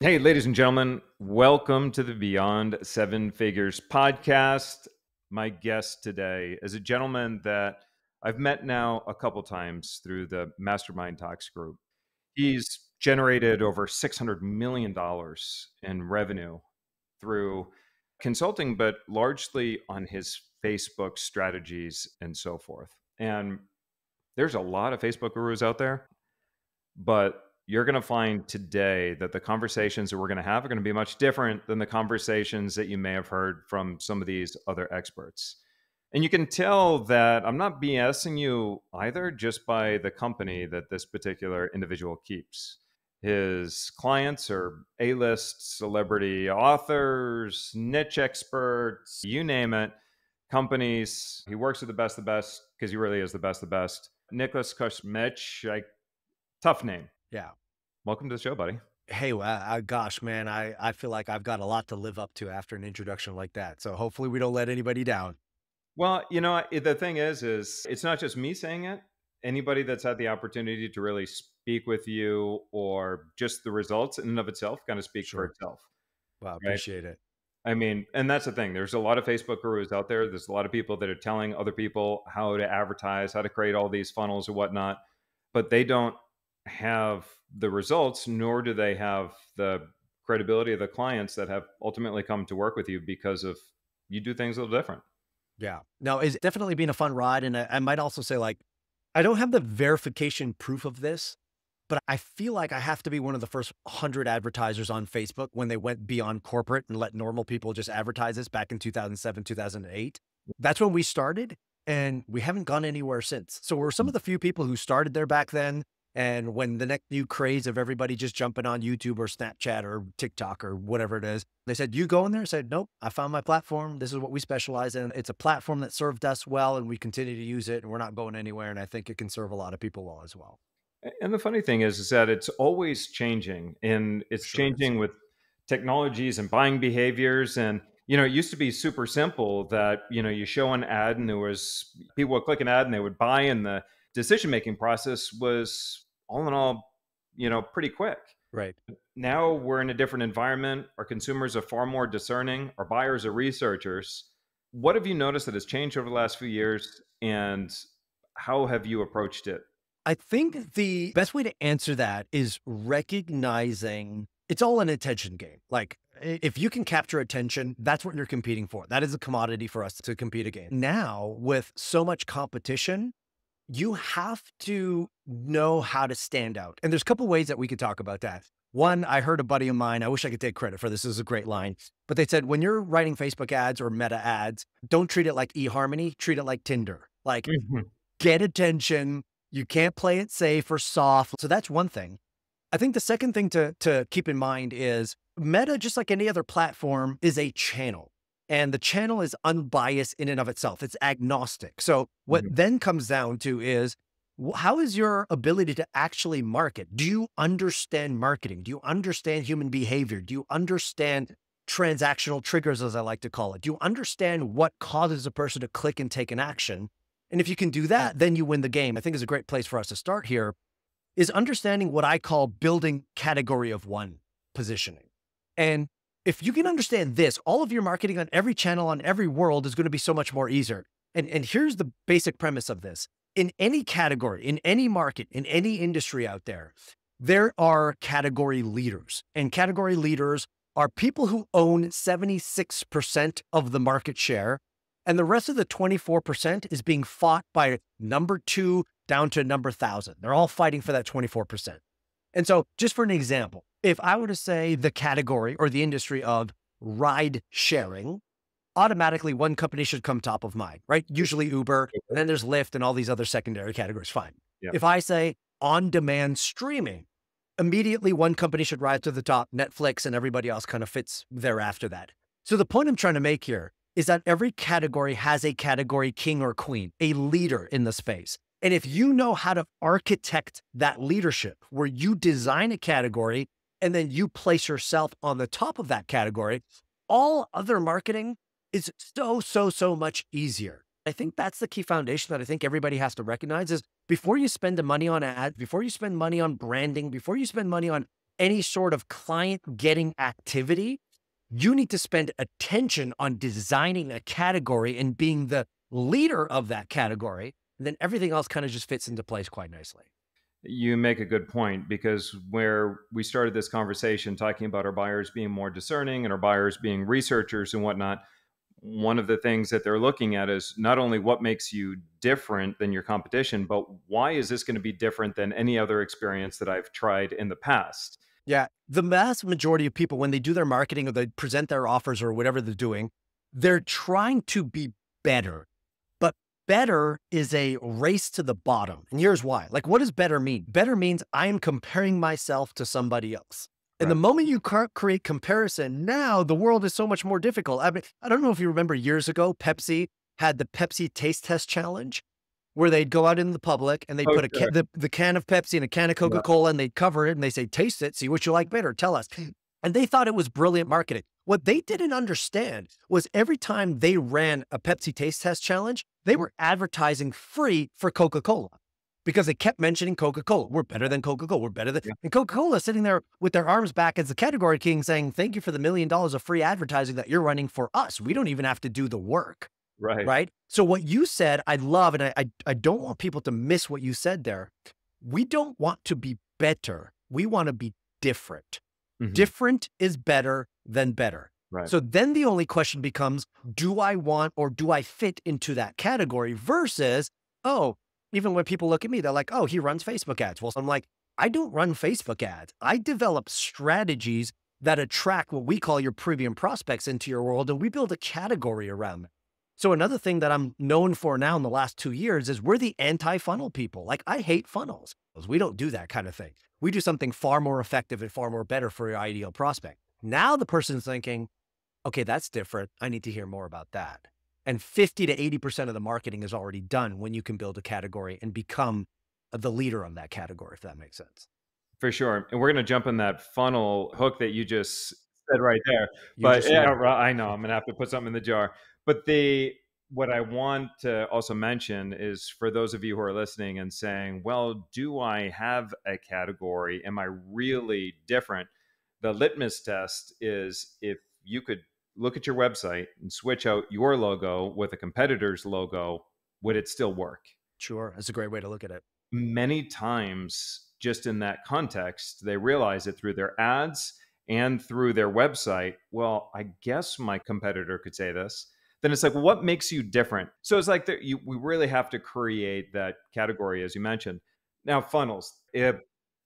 Hey, ladies and gentlemen, welcome to the Beyond Seven Figures podcast. My guest today is a gentleman that I've met now a couple times through the Mastermind Talks group. He's generated over $600 million in revenue through consulting, but largely on his Facebook strategies and so forth. And there's a lot of Facebook gurus out there, but you're going to find today that the conversations that we're going to have are going to be much different than the conversations that you may have heard from some of these other experts. And you can tell that I'm not BSing you either just by the company that this particular individual keeps. His clients are A-list celebrity authors, niche experts, you name it, companies. He works with the best because he really is the best. Nicholas Kusmich, tough name. Yeah. Welcome to the show, buddy. Hey, gosh, man, I feel like I've got a lot to live up to after an introduction like that. So hopefully we don't let anybody down. Well, the thing is it's not just me saying it. Anybody that's had the opportunity to really speak with you or just the results in and of itself kind of speak for Sure. itself, Well, right? appreciate it. I mean, and that's the thing. There's a lot of Facebook gurus out there. There's a lot of people that are telling other people how to advertise, how to create all these funnels or whatnot, but they don't have the results, nor do they have the credibility of the clients that have ultimately come to work with you because of you do things a little different. Yeah. No, it's definitely been a fun ride. And I might also say, like, I don't have the verification proof of this, but I feel like I have to be one of the first 100 advertisers on Facebook when they went beyond corporate and let normal people just advertise this back in 2007, 2008. That's when we started, and we haven't gone anywhere since. So we're some of the few people who started there back then. And when the next new craze of everybody just jumping on YouTube or Snapchat or TikTok or whatever it is, they said, you go in there? I said, nope, I found my platform. This is what we specialize in. It's a platform that served us well, and we continue to use it, and we're not going anywhere. And I think it can serve a lot of people well as well. And the funny thing is that it's always changing, and it's Sure is. changing with technologies and buying behaviors. And, it used to be super simple that, you show an ad and there was people would click an ad and they would buy, and the decision making process was all in all, pretty quick. Right. Now we're in a different environment. Our consumers are far more discerning. Our buyers are researchers. What have you noticed that has changed over the last few years, and how have you approached it? I think the best way to answer that is recognizing it's all an attention game. Like, if you can capture attention, that's what you're competing for. That is a commodity for us to compete against. Now, with so much competition, you have to know how to stand out. And there's a couple ways that we could talk about that. One, I heard a buddy of mine, I wish I could take credit for this. This is a great line, but they said, when you're writing Facebook ads or meta ads, don't treat it like eHarmony, treat it like Tinder. Like, Mhm. get attention. You can't play it safe or soft. So that's one thing. I think the second thing to keep in mind is Meta, just like any other platform, is a channel. And the channel is unbiased in and of itself. It's agnostic. So what Mhm. then comes down to is how is your ability to actually market? Do you understand marketing? Do you understand human behavior? Do you understand transactional triggers, as I like to call it? Do you understand what causes a person to click and take an action? And if you can do that, then you win the game. I think is a great place for us to start here is understanding what I call building category of one positioning. And if you can understand this, all of your marketing on every channel, on every world is going to be so much more easier. And here's the basic premise of this. In any category, in any market, in any industry out there are category leaders. And category leaders are people who own 76% of the market share. And the rest of the 24% is being fought by number two down to number 1,000. They're all fighting for that 24%. And so just for an example, if I were to say the category or the industry of ride sharing, automatically one company should come top of mind, right? Usually Uber, and then there's Lyft and all these other secondary categories. Fine. Yeah. If I say on-demand streaming, immediately one company should rise to the top, Netflix, and everybody else kind of fits thereafter that. So the point I'm trying to make here is that every category has a category king or queen, a leader in the space. And if you know how to architect that leadership where you design a category and then you place yourself on the top of that category, all other marketing is so much easier. I think that's the key foundation that I think everybody has to recognize is before you spend the money on ads, before you spend money on branding, before you spend money on any sort of client getting activity, you need to spend attention on designing a category and being the leader of that category. And then everything else kind of just fits into place quite nicely. You make a good point, because where we started this conversation talking about our buyers being more discerning and our buyers being researchers and whatnot, one of the things that they're looking at is not only what makes you different than your competition, but why is this going to be different than any other experience that I've tried in the past? Yeah. The vast majority of people, when they do their marketing or they present their offers or whatever they're doing, they're trying to be better. But better is a race to the bottom. And here's why. Like, what does better mean? Better means I am comparing myself to somebody else. And the Right. moment you create comparison, now the world is so much more difficult. I mean, I don't know if you remember years ago, Pepsi had the Pepsi Taste Test Challenge, where they'd go out in the public and they'd Oh, put sure. the can of Pepsi and a can of Yeah. Coca-Cola and they'd cover it and they say, taste it, see what you like better, tell us. And they thought it was brilliant marketing. What they didn't understand was every time they ran a Pepsi Taste Test Challenge, they were advertising free for Coca-Cola because they kept mentioning Coca-Cola. We're better than Coca-Cola. We're better than, Yeah. and Coca-Cola sitting there with their arms back as the category king saying, thank you for the $1 million of free advertising that you're running for us. We don't even have to do the work. Right. Right. So what you said, I love, and I don't want people to miss what you said there. We don't want to be better. We want to be different. Mhm. Different is better than better. Right. So then the only question becomes, do I want or do I fit into that category versus, oh, even when people look at me, they're like, oh, he runs Facebook ads. Well, I'm like, I don't run Facebook ads. I develop strategies that attract what we call your premium prospects into your world, and we build a category around them. So another thing that I'm known for now in the last 2 years is we're the anti-funnel people. Like, I hate funnels. We don't do that kind of thing. We do something far more effective and far more better for your ideal prospect. Now the person's thinking, okay, that's different. I need to hear more about that. And 50 to 80% of the marketing is already done when you can build a category and become the leader of that category, if that makes sense. For sure. And we're going to jump in that funnel hook that you just said right there. You But just yeah, nailed it. I know I'm going to have to put something in the jar. But what I want to also mention is, for those of you who are listening and saying, well, do I have a category? Am I really different? The litmus test is, if you could look at your website and switch out your logo with a competitor's logo, would it still work? Sure. That's a great way to look at it. Many times, just in that context, they realize it through their ads and through their website. Well, I guess my competitor could say this. Then it's like, well, what makes you different? So it's like we really have to create that category, as you mentioned. Now, funnels,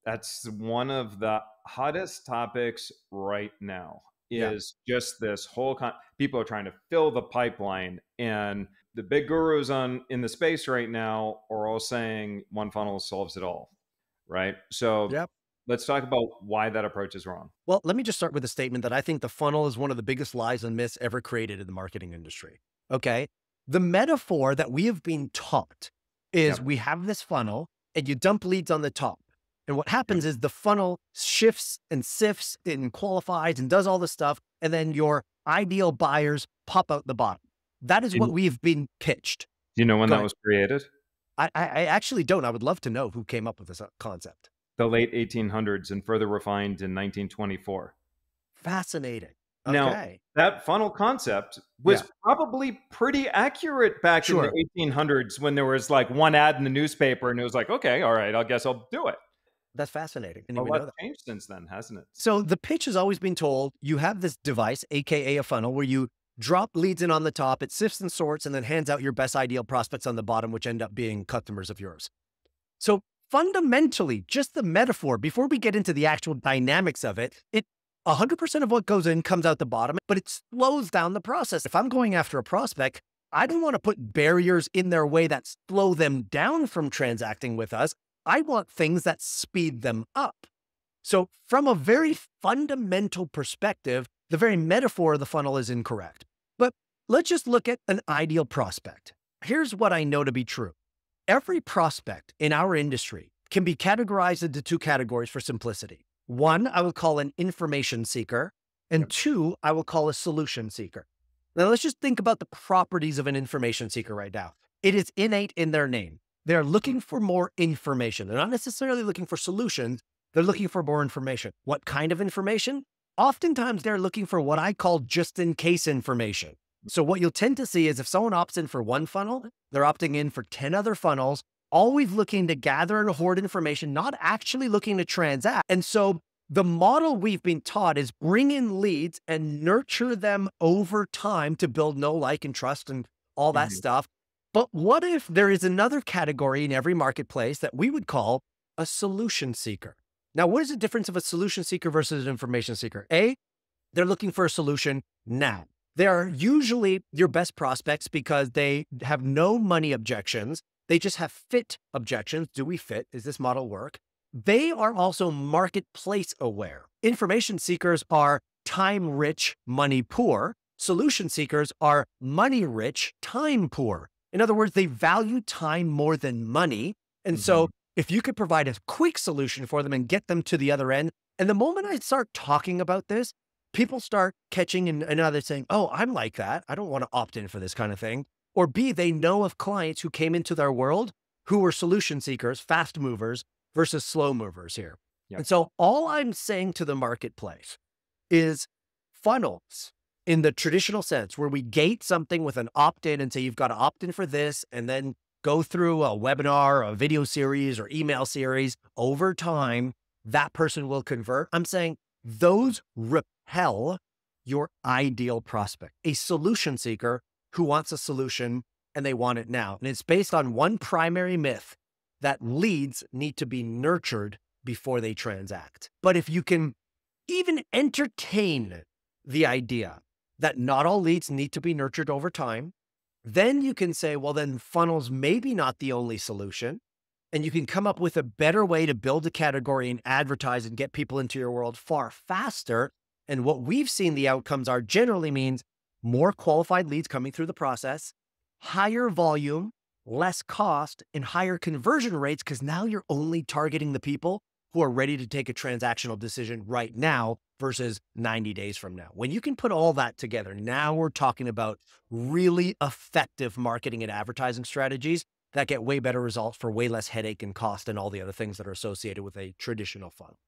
that's one of the hottest topics right now. Yeah. Is just this whole people are trying to fill the pipeline, and the big gurus in the space right now are all saying one funnel solves it all, right? So Yep. let's talk about why that approach is wrong. Well, let me just start with a statement that I think the funnel is one of the biggest lies and myths ever created in the marketing industry. Okay. The metaphor that we have been taught is Yep. we have this funnel and you dump leads on the top. And what Yep. happens is the funnel shifts and sifts and qualifies and does all this stuff. And then your ideal buyers pop out the bottom. That is Do what we've been pitched. you know when Go that ahead. was created? I actually don't. I would love to know who came up with this concept. The late 1800s, and further refined in 1924. Fascinating. Now, Okay. that funnel concept Yeah. was probably pretty accurate back in the Sure. 1800s, when there was like one ad in the newspaper and it was like, okay, all right, I guess I'll do it. That's fascinating. I didn't A even know lot's that. changed since then, hasn't it? So the pitch has always been told you have this device, AKA a funnel, where you drop leads in on the top, it sifts and sorts, and then hands out your best ideal prospects on the bottom, which end up being customers of yours. So fundamentally, just the metaphor, before we get into the actual dynamics of it, 100% of what goes in comes out the bottom, but it slows down the process. If I'm going after a prospect, I don't want to put barriers in their way that slow them down from transacting with us. I want things that speed them up. So from a very fundamental perspective, the very metaphor of the funnel is incorrect. But let's just look at an ideal prospect. Here's what I know to be true. Every prospect in our industry can be categorized into two categories for simplicity. One, I would call an information seeker, and two, I will call a solution seeker. Now, let's just think about the properties of an information seeker right now. It is innate in their name. They're looking for more information. They're not necessarily looking for solutions. They're looking for more information. What kind of information? Oftentimes they're looking for what I call just in case information. So what you'll tend to see is if someone opts in for one funnel, they're opting in for 10 other funnels, always looking to gather and hoard information, not actually looking to transact. And so the model we've been taught is bring in leads and nurture them over time to build know, like, and trust and all that Mhm. stuff. But what if there is another category in every marketplace that we would call a solution seeker? Now, what is the difference of a solution seeker versus an information seeker? A, they're looking for a solution now. They are usually your best prospects because they have no money objections. They just have fit objections. Do we fit? Does this model work? They are also marketplace aware. Information seekers are time rich, money poor. Solution seekers are money rich, time poor. In other words, they value time more than money. And so Mhm. if you could provide a quick solution for them and get them to the other end, and the moment I start talking about this, people start catching and now they're saying, oh, I'm like that. I don't want to opt in for this kind of thing. Or B, they know of clients who came into their world who were solution seekers, fast movers versus slow movers here. Yep. And so all I'm saying to the marketplace is funnels in the traditional sense where we gate something with an opt-in and say, you've got to opt in for this, and then go through a webinar, a video series, or email series over time, that person will convert. I'm saying those repel your ideal prospect, a solution seeker who wants a solution and they want it now. And it's based on one primary myth that leads need to be nurtured before they transact. But if you can even entertain the idea that not all leads need to be nurtured over time, then you can say, well, then funnels maybe not the only solution. And you can come up with a better way to build a category and advertise and get people into your world far faster. And what we've seen the outcomes are generally means more qualified leads coming through the process, higher volume, less cost, and higher conversion rates, because now you're only targeting the people who are ready to take a transactional decision right now versus 90 days from now. When you can put all that together, now we're talking about really effective marketing and advertising strategies that get way better results for way less headache and cost and all the other things that are associated with a traditional funnel.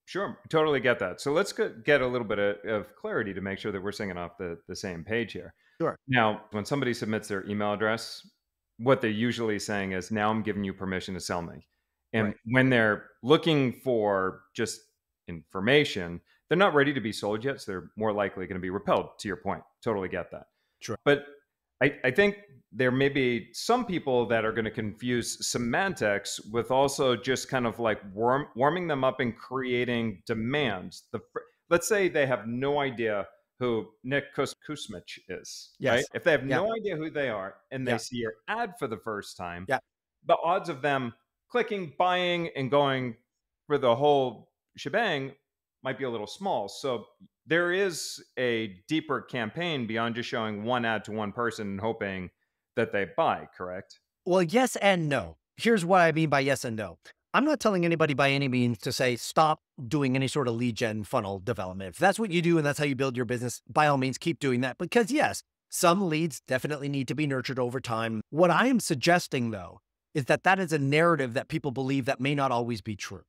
Sure, totally get that. So let's get a little bit of clarity to make sure that we're singing off the same page here. Sure. Now, when somebody submits their email address, what they're usually saying is, now I'm giving you permission to sell me. And Right. when they're looking for just information, they're not ready to be sold yet. So they're more likely going to be repelled, to your point. Totally get that. Sure. But I think there may be some people that are going to confuse semantics with also just kind of like warming them up and creating demands. Let's say they have no idea who Nick Kusmich is, right? Yes. If they have Yeah. no idea who they are and they Yeah. see your ad for the first time, Yeah. the odds of them clicking, buying, and going for the whole shebang might be a little small. So there is a deeper campaign beyond just showing one ad to one person and hoping that they buy, correct? Well, yes and no. Here's what I mean by yes and no. I'm not telling anybody by any means to say, stop doing any sort of lead gen funnel development. If that's what you do and that's how you build your business, by all means, keep doing that. Because yes, some leads definitely need to be nurtured over time. What I am suggesting though, is that that is a narrative that people believe that may not always be true.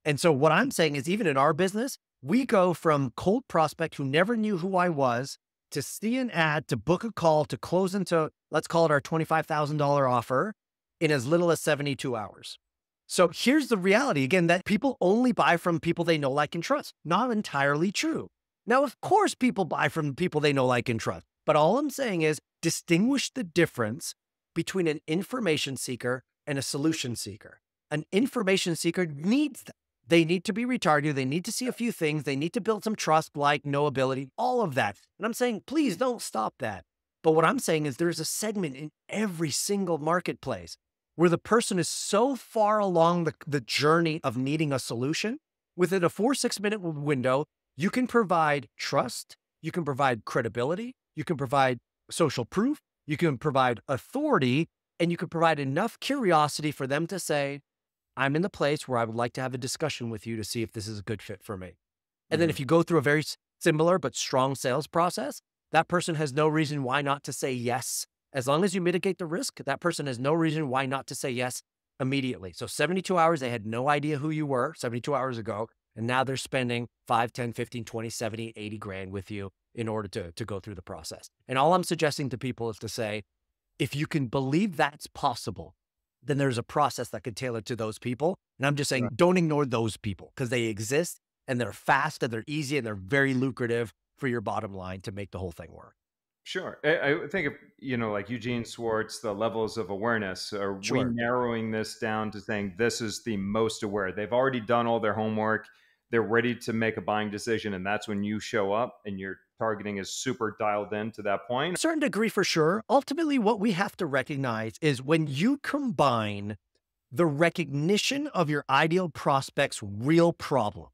And so what I'm saying is even in our business, we go from cold prospect who never knew who I was to see an ad, to book a call, to close into, let's call it our $25,000 offer in as little as 72 hours. So here's the reality again, that people only buy from people they know, like, and trust. Not entirely true. Now, of course, people buy from people they know, like, and trust. But all I'm saying is distinguish the difference between an information seeker and a solution seeker. An information seeker needs that. They need to be retargeted. They need to see a few things. They need to build some trust, like knowability, all of that. And I'm saying, please don't stop that. But what I'm saying is there's a segment in every single marketplace where the person is so far along the journey of needing a solution, within a 4-6 minute window, you can provide trust, you can provide credibility, you can provide social proof, you can provide authority, and you can provide enough curiosity for them to say, I'm in the place where I would like to have a discussion with you to see if this is a good fit for me. And then Mhm. if you go through a very similar but strong sales process, that person has no reason why not to say yes. As long as you mitigate the risk, that person has no reason why not to say yes immediately. So 72 hours, they had no idea who you were 72 hours ago. And now they're spending 5, 10, 15, 20, 70, 80 grand with you in order to go through the process. And all I'm suggesting to people is to say, if you can believe that's possible, then there's a process that could tailor to those people. And I'm just saying, don't ignore those people because they exist and they're fast and they're easy and they're very lucrative for your bottom line to make the whole thing work. Sure. I think of, like Eugene Schwartz, the levels of awareness. Are we Sure. narrowing this down to saying this is the most aware? They've already done all their homework. They're ready to make a buying decision. And that's when you show up and your targeting is super dialed in to that point. A certain degree for sure. Ultimately, what we have to recognize is when you combine the recognition of your ideal prospect's real problem,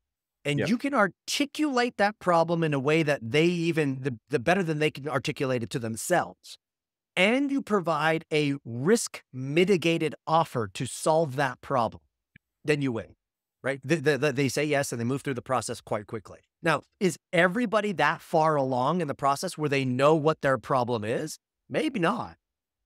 and Yep. you can articulate that problem in a way that they the better than they can articulate it to themselves. And you provide a risk mitigated offer to solve that problem, then you win, right? They say yes and they move through the process quite quickly. Now, is everybody that far along in the process where they know what their problem is? Maybe not.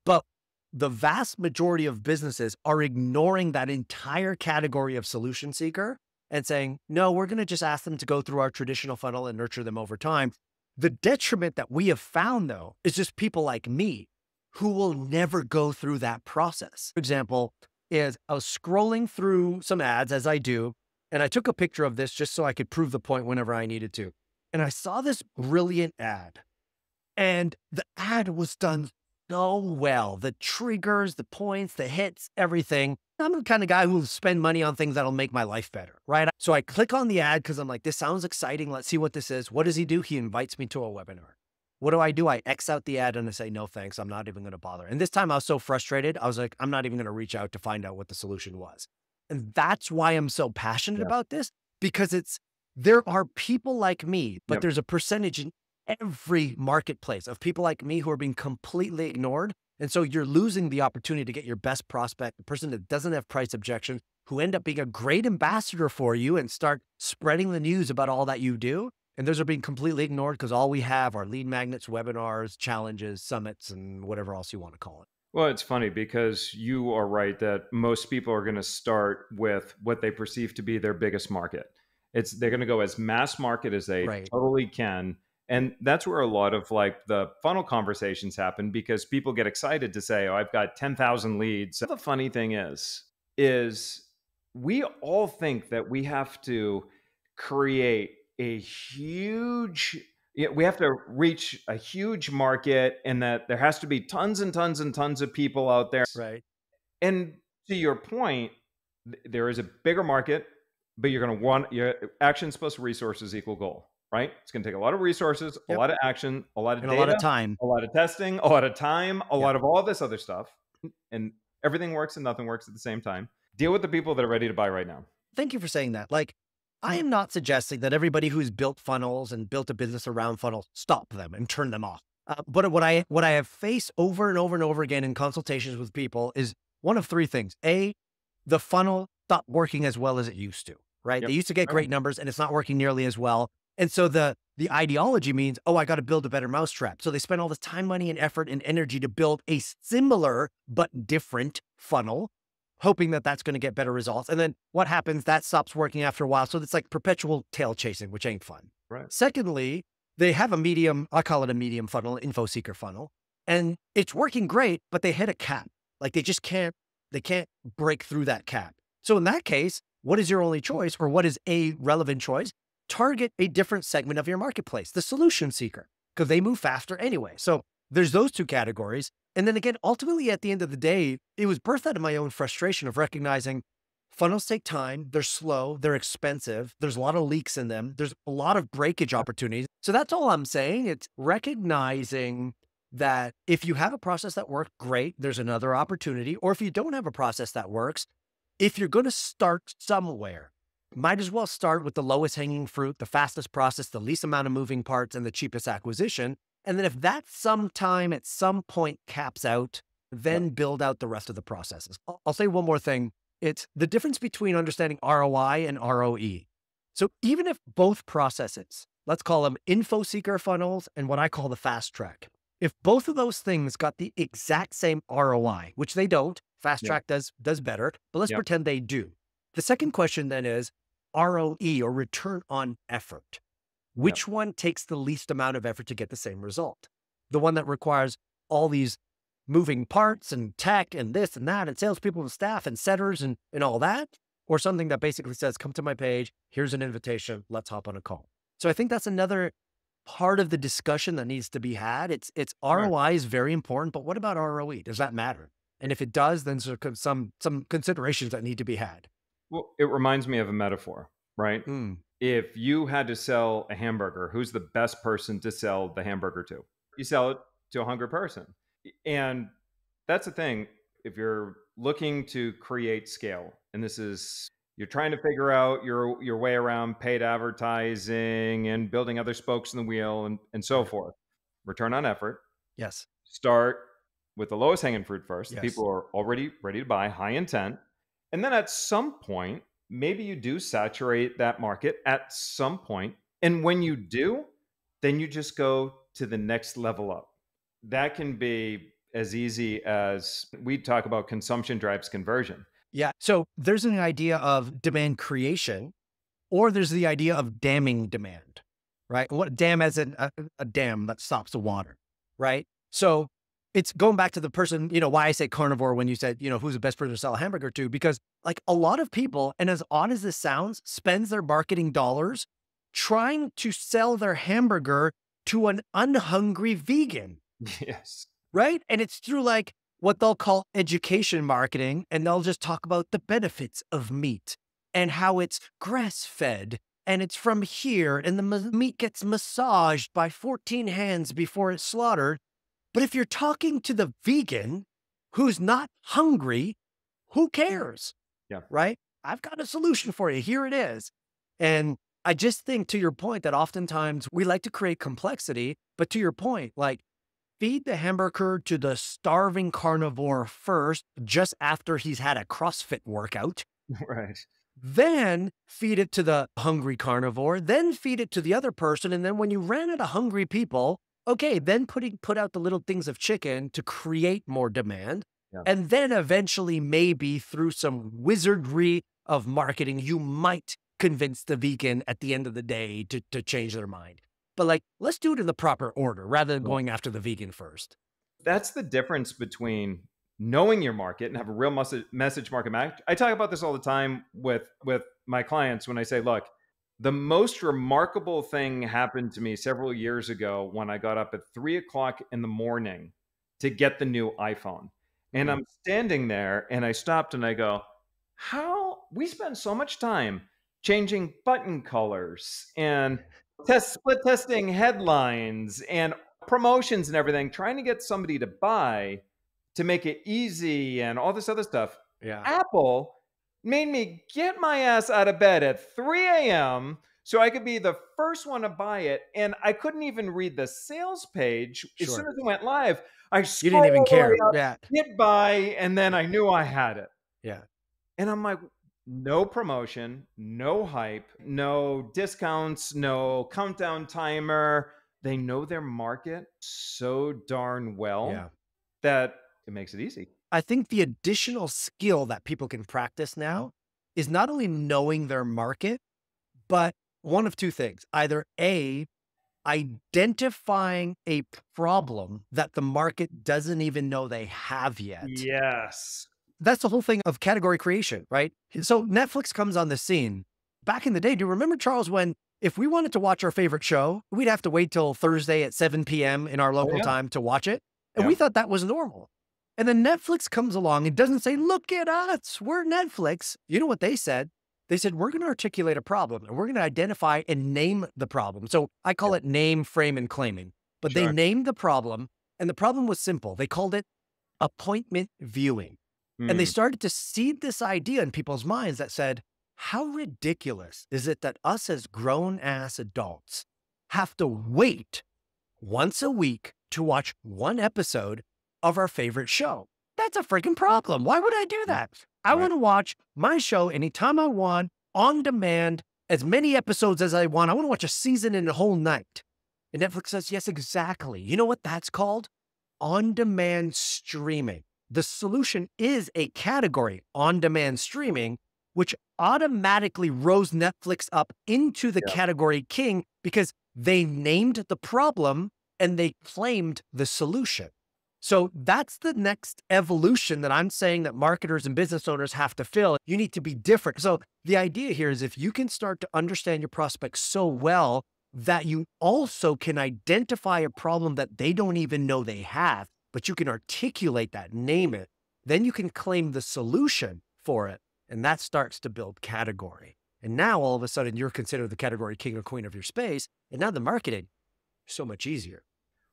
But the vast majority of businesses are ignoring that entire category of solution seeker and saying, no, we're going to just ask them to go through our traditional funnel and nurture them over time. The detriment that we have found, though, is just people like me who will never go through that process. For example, is I was scrolling through some ads as I do, and I took a picture of this just so I could prove the point whenever I needed to. And I saw this brilliant ad, and the ad was done so well. The triggers, the points, the hits, everything. I'm the kind of guy who will spend money on things that'll make my life better, right? So I click on the ad because I'm like, this sounds exciting. Let's see what this is. What does he do? He invites me to a webinar. What do? I X out the ad and I say, no, thanks. I'm not even going to bother. And this time I was so frustrated. I was like, I'm not even going to reach out to find out what the solution was. And that's why I'm so passionate about this, because there are people like me, but there's a percentage in every marketplace of people like me who are being completely ignored. And so you're losing the opportunity to get your best prospect, the person that doesn't have price objections, who end up being a great ambassador for you and start spreading the news about all that you do. And those are being completely ignored because all we have are lead magnets, webinars, challenges, summits, and whatever else you want to call it. Well, it's funny because you are right that most people are going to start with what they perceive to be their biggest market. They're going to go as mass market as they totally can. And that's where a lot of like the funnel conversations happen because people get excited to say, oh, I've got 10,000 leads. The funny thing is we all think that we have to create we have to reach a huge market and that there has to be tons and tons and tons of people out there. Right. And to your point, there is a bigger market, but you're going to want your actions plus resources equal goal, right? It's going to take a lot of resources, a lot of action, a lot of data, a lot of time, a lot of testing, a lot of time, a lot of all this other stuff. And everything works and nothing works at the same time. Deal with the people that are ready to buy right now. Thank you for saying that. Like, I am not suggesting that everybody who's built funnels and built a business around funnels, stop them and turn them off. But what I have faced over and over and over again in consultations with people is one of three things. A, the funnel stopped working as well as it used to, right? They used to get great numbers and it's not working nearly as well. And so the ideology means, oh, I got to build a better mousetrap. So they spend all this time, money, and effort and energy to build a similar but different funnel, hoping that that's going to get better results. And then what happens? That stops working after a while. So it's like perpetual tail chasing, which ain't fun. Right. Secondly, they have a medium, I call it a medium funnel, info seeker funnel, and it's working great, but they hit a cap. Like they can't break through that cap. So in that case, what is your only choice, or what is a relevant choice? Target a different segment of your marketplace, the solution seeker, because they move faster anyway. So there's those two categories. And then again, ultimately, at the end of the day, it was birthed out of my own frustration of recognizing funnels take time, they're slow, they're expensive, there's a lot of leaks in them, there's a lot of breakage opportunities. So that's all I'm saying. It's recognizing that if you have a process that works, great, there's another opportunity. Or if you don't have a process that works, if you're going to start somewhere, might as well start with the lowest hanging fruit, the fastest process, the least amount of moving parts, and the cheapest acquisition. And then if that sometime at some point caps out, then build out the rest of the processes. I'll say one more thing. It's the difference between understanding ROI and ROE. So even if both processes, let's call them info seeker funnels and what I call the fast track, if both of those things got the exact same ROI, which they don't, Fast Yep. Track does better, but let's Yep. pretend they do. The second question then is ROE, or return on effort. Yep. Which one takes the least amount of effort to get the same result? The one that requires all these moving parts and tech and this and that and salespeople and staff and setters and all that? Or something that basically says, come to my page, here's an invitation, let's hop on a call. So I think that's another part of the discussion that needs to be had. It's Sure. ROI is very important, but what about ROE? Does that matter? And if it does, then there are some considerations that need to be had. Well, it reminds me of a metaphor, right? Mm, If you had to sell a hamburger, who's the best person to sell the hamburger to? You sell it to a hungry person. And that's the thing. If you're looking to create scale, and this is you're trying to figure out your way around paid advertising and building other spokes in the wheel and so right. forth. Return on effort. Yes. Start with the lowest hanging fruit first, the people Yes. who are already ready to buy, high intent. And then at some point, maybe you do saturate that market at some point. And when you do, then you just go to the next level up. That can be as easy as we talk about consumption drives conversion. Yeah. So there's an idea of demand creation, or there's the idea of damming demand, right? What dam as in a dam that stops the water, right? So it's going back to the person, why I say carnivore when you said, who's the best person to sell a hamburger to? Because like a lot of people, and as odd as this sounds, spends their marketing dollars trying to sell their hamburger to an unhungry vegan. Yes. Right? And it's through like what they'll call education marketing, and they'll just talk about the benefits of meat and how it's grass fed and it's from here and the meat gets massaged by 14 hands before it's slaughtered. But if you're talking to the vegan who's not hungry, who cares? Yeah. Right? I've got a solution for you. Here it is. And I just think, to your point, that oftentimes we like to create complexity, but to your point, like, feed the hamburger to the starving carnivore first, just after he's had a CrossFit workout. Right. Then feed it to the hungry carnivore, then feed it to the other person. And then when you ran out of hungry people, okay, then put out the little things of chicken to create more demand. Yeah. And then eventually, maybe through some wizardry of marketing, you might convince the vegan at the end of the day to change their mind. But like, let's do it in the proper order rather than Yeah. going after the vegan first. That's the difference between knowing your market and have a real message market match. I talk about this all the time with my clients when I say, look, the most remarkable thing happened to me several years ago when I got up at 3 o'clock in the morning to get the new iPhone. And Mm. I'm standing there and I stopped and I go, how we spend so much time changing button colors and split testing headlines and promotions and everything, trying to get somebody to buy to make it easy and all this other stuff. Yeah, Apple made me get my ass out of bed at 3 a.m. so I could be the first one to buy it. And I couldn't even read the sales page. As soon sure. as it went live, I You didn't scrolled even all the way care. up, Yeah, hit buy, and then I knew I had it. yeah, And I'm like, no promotion, no hype, no discounts, no countdown timer. They know their market so darn well yeah. that it makes it easy. I think the additional skill that people can practice now is not only knowing their market, but one of two things. Either A, identifying a problem that the market doesn't even know they have yet. Yes. That's the whole thing of category creation, right? So Netflix comes on the scene. Back in the day, do you remember, Charles, when if we wanted to watch our favorite show, we'd have to wait till Thursday at 7 p.m. in our Oh, local yeah. time to watch it? And Yeah. we thought that was normal. And then Netflix comes along and doesn't say, look at us, we're Netflix. You know what they said? They said, we're going to articulate a problem and we're going to identify and name the problem. So I call Yeah. it name, frame, and claiming. But they Sure. named the problem, and the problem was simple. They called it appointment viewing. And they Mm. started to seed this idea in people's minds that said, how ridiculous is it that us as grown ass adults have to wait once a week to watch one episode of our favorite show? That's a freaking problem. Why would I do that? I Right. want to watch my show anytime I want, on demand, as many episodes as I want. I want to watch a season in a whole night. And Netflix says, yes, exactly. You know what that's called? On demand streaming. The solution is a category, on-demand streaming, which automatically rose Netflix up into the Yeah. category king because they named the problem and they claimed the solution. So that's the next evolution that I'm saying that marketers and business owners have to fill. You need to be different. So the idea here is if you can start to understand your prospects so well that you also can identify a problem that they don't even know they have, but you can articulate that, name it, then you can claim the solution for it. And that starts to build category. And now all of a sudden you're considered the category king or queen of your space. And now the marketing is so much easier.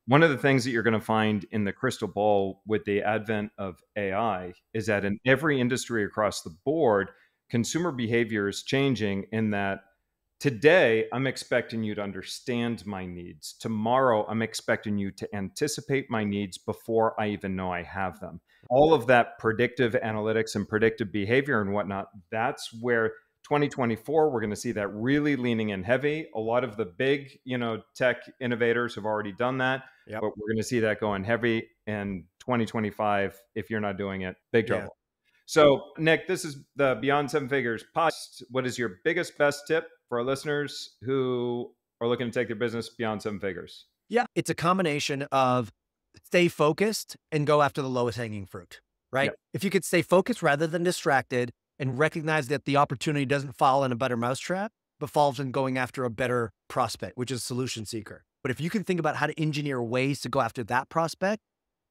One of the things that you're going to find in the crystal ball with the advent of AI is that in every industry across the board, consumer behavior is changing in that today I'm expecting you to understand my needs. Tomorrow I'm expecting you to anticipate my needs before I even know I have them. All of that predictive analytics and predictive behavior and whatnot, that's where 2024 we're going to see that really leaning in heavy. A lot of the big tech innovators have already done that. Yep. But we're going to see that going heavy in 2025 if you're not doing it. Big trouble. Yeah. So, Nick, this is the Beyond Seven Figures podcast. What is your biggest, best tip for our listeners who are looking to take their business beyond seven figures? Yeah. It's a combination of stay focused and go after the lowest hanging fruit, right? Yep. If you could stay focused rather than distracted and recognize that the opportunity doesn't fall in a better mousetrap, but falls in going after a better prospect, which is solution seeker. But if you can think about how to engineer ways to go after that prospect,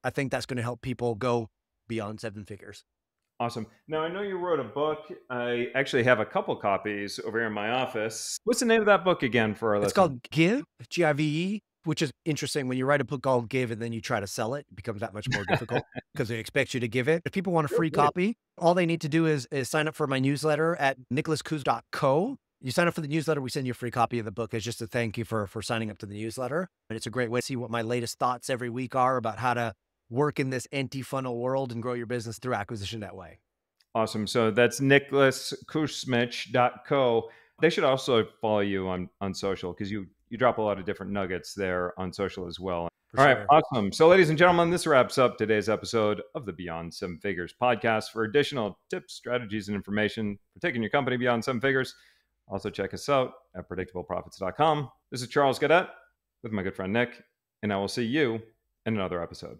I think that's going to help people go beyond seven figures. Awesome. Now, I know you wrote a book. I actually have a couple copies over here in my office. What's the name of that book again for our It's listeners? called Give, Give, which is interesting. When you write a book called Give and then you try to sell it, it becomes that much more difficult because they expect you to give it. If people want a free copy, all they need to do is sign up for my newsletter at nicholaskuz.co. You sign up for the newsletter, we send you a free copy of the book as just a thank you for signing up to the newsletter. And it's a great way to see what my latest thoughts every week are about how to work in this anti-funnel world and grow your business through acquisition that way. Awesome. So that's nicholaskusmich.co. They should also follow you on social because you drop a lot of different nuggets there on social as well. For All right, sure. awesome. So, ladies and gentlemen, this wraps up today's episode of the Beyond Seven Figures podcast. For additional tips, strategies, and information for taking your company beyond seven figures, also check us out at predictableprofits.com. This is Charles Gadet with my good friend Nick, and I will see you in another episode.